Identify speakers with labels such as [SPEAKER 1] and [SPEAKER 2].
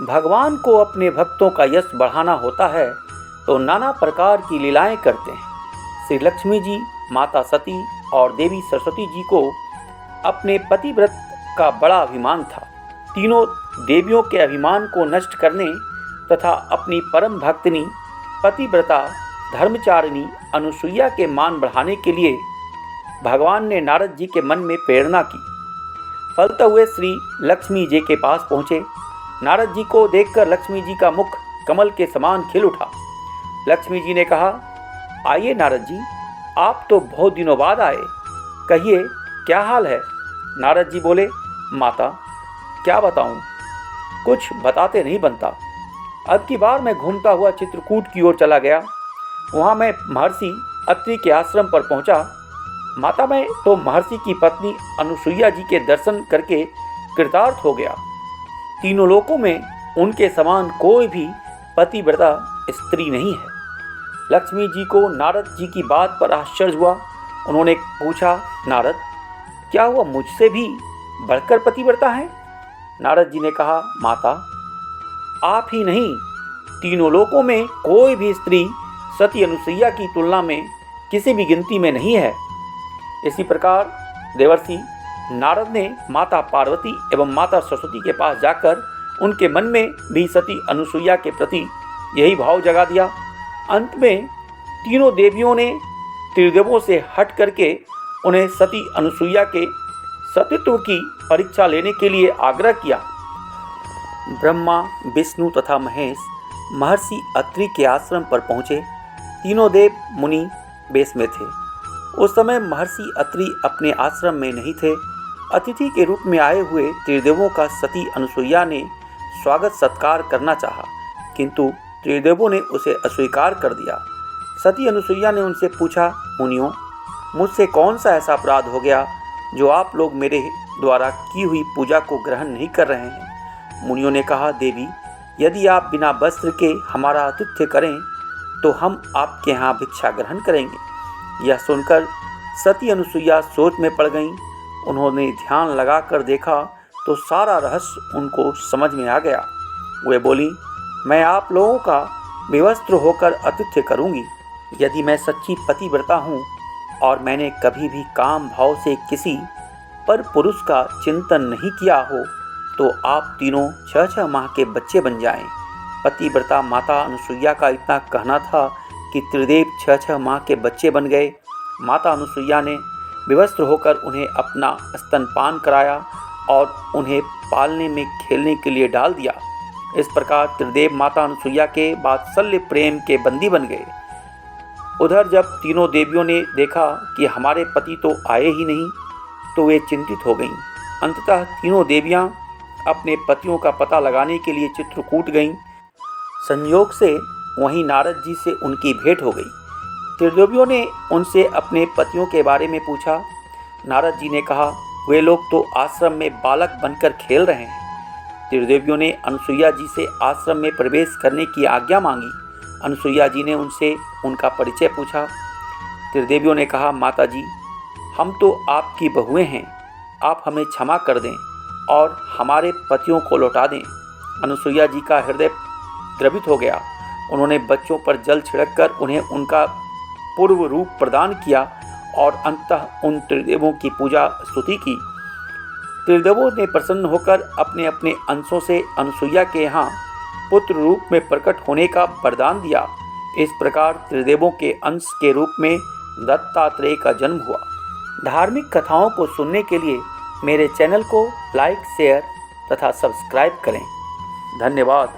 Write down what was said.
[SPEAKER 1] भगवान को अपने भक्तों का यश बढ़ाना होता है तो नाना प्रकार की लीलाएं करते हैं। श्री लक्ष्मी जी, माता सती और देवी सरस्वती जी को अपने पतिव्रत का बड़ा अभिमान था। तीनों देवियों के अभिमान को नष्ट करने तथा अपनी परम भक्तिनी पतिव्रता धर्मचारिणी अनुसुईया के मान बढ़ाने के लिए भगवान ने नारद जी के मन में प्रेरणा की। फलते हुए श्री लक्ष्मी जी के पास पहुँचे। नारद जी को देखकर लक्ष्मी जी का मुख कमल के समान खिल उठा। लक्ष्मी जी ने कहा, आइए नारद जी, आप तो बहुत दिनों बाद आए, कहिए क्या हाल है। नारद जी बोले, माता क्या बताऊं, कुछ बताते नहीं बनता। अब की बार मैं घूमता हुआ चित्रकूट की ओर चला गया। वहाँ मैं महर्षि अत्रि के आश्रम पर पहुँचा। माता, मैं तो महर्षि की पत्नी अनुसुईया जी के दर्शन करके कृतार्थ हो गया। तीनों लोकों में उनके समान कोई भी पतिव्रता स्त्री नहीं है। लक्ष्मी जी को नारद जी की बात पर आश्चर्य हुआ। उन्होंने पूछा, नारद, क्या हुआ मुझसे भी बढ़कर पतिव्रता है? नारद जी ने कहा, माता, आप ही नहीं, तीनों लोकों में कोई भी स्त्री सती अनुसुईया की तुलना में किसी भी गिनती में नहीं है। इसी प्रकार देवर्षि नारद ने माता पार्वती एवं माता सरस्वती के पास जाकर उनके मन में भी सती अनुसुईया के प्रति यही भाव जगा दिया। अंत में तीनों देवियों ने त्रिदेवों से हट करके उन्हें सती अनुसुईया के सतीत्व की परीक्षा लेने के लिए आग्रह किया। ब्रह्मा, विष्णु तथा महेश महर्षि अत्रि के आश्रम पर पहुँचे। तीनों देव मुनि वेश में थे। उस समय महर्षि अत्रि अपने आश्रम में नहीं थे। अतिथि के रूप में आए हुए त्रिदेवों का सती अनुसुईया ने स्वागत सत्कार करना चाहा, किंतु त्रिदेवों ने उसे अस्वीकार कर दिया। सती अनुसुईया ने उनसे पूछा, मुनियों, मुझसे कौन सा ऐसा अपराध हो गया जो आप लोग मेरे द्वारा की हुई पूजा को ग्रहण नहीं कर रहे हैं? मुनियों ने कहा, देवी, यदि आप बिना वस्त्र के हमारा आतिथ्य करें तो हम आपके यहाँ भिक्षा ग्रहण करेंगे। यह सुनकर सती अनुसुईया सोच में पड़ गईं। उन्होंने ध्यान लगाकर देखा तो सारा रहस्य उनको समझ में आ गया। वे बोली, मैं आप लोगों का विवस्त्र होकर आतिथ्य करूँगी। यदि मैं सच्ची पतिव्रता हूँ और मैंने कभी भी काम भाव से किसी पर पुरुष का चिंतन नहीं किया हो तो आप तीनों 6-6 माह के बच्चे बन जाएं। पतिव्रता माता अनुसुईया का इतना कहना था कि त्रिदेव 6-6 माह के बच्चे बन गए। माता अनुसुईया ने विवस्त्र होकर उन्हें अपना स्तनपान कराया और उन्हें पालने में खेलने के लिए डाल दिया। इस प्रकार त्रिदेव माता अनुसुईया के वात्सल्य प्रेम के बंदी बन गए। उधर जब तीनों देवियों ने देखा कि हमारे पति तो आए ही नहीं तो वे चिंतित हो गईं। अंततः तीनों देवियां अपने पतियों का पता लगाने के लिए चित्रकूट गईं। संयोग से वहीं नारद जी से उनकी भेंट हो गई। त्रिदेवियों ने उनसे अपने पतियों के बारे में पूछा। नारद जी ने कहा, वे लोग तो आश्रम में बालक बनकर खेल रहे हैं। त्रिदेवियों ने अनुसुईया जी से आश्रम में प्रवेश करने की आज्ञा मांगी। अनुसुईया जी ने उनसे उनका परिचय पूछा। त्रिदेवियों ने कहा, माता जी, हम तो आपकी बहुएं हैं, आप हमें क्षमा कर दें और हमारे पतियों को लौटा दें। अनुसुईया जी का हृदय द्रवित हो गया। उन्होंने बच्चों पर जल छिड़ककर उन्हें उनका पूर्व रूप प्रदान किया और अंततः उन त्रिदेवों की पूजा स्तुति की। त्रिदेवों ने प्रसन्न होकर अपने अपने अंशों से अनुसुईया के यहाँ पुत्र रूप में प्रकट होने का वरदान दिया। इस प्रकार त्रिदेवों के अंश के रूप में दत्तात्रेय का जन्म हुआ। धार्मिक कथाओं को सुनने के लिए मेरे चैनल को लाइक, शेयर तथा सब्सक्राइब करें। धन्यवाद।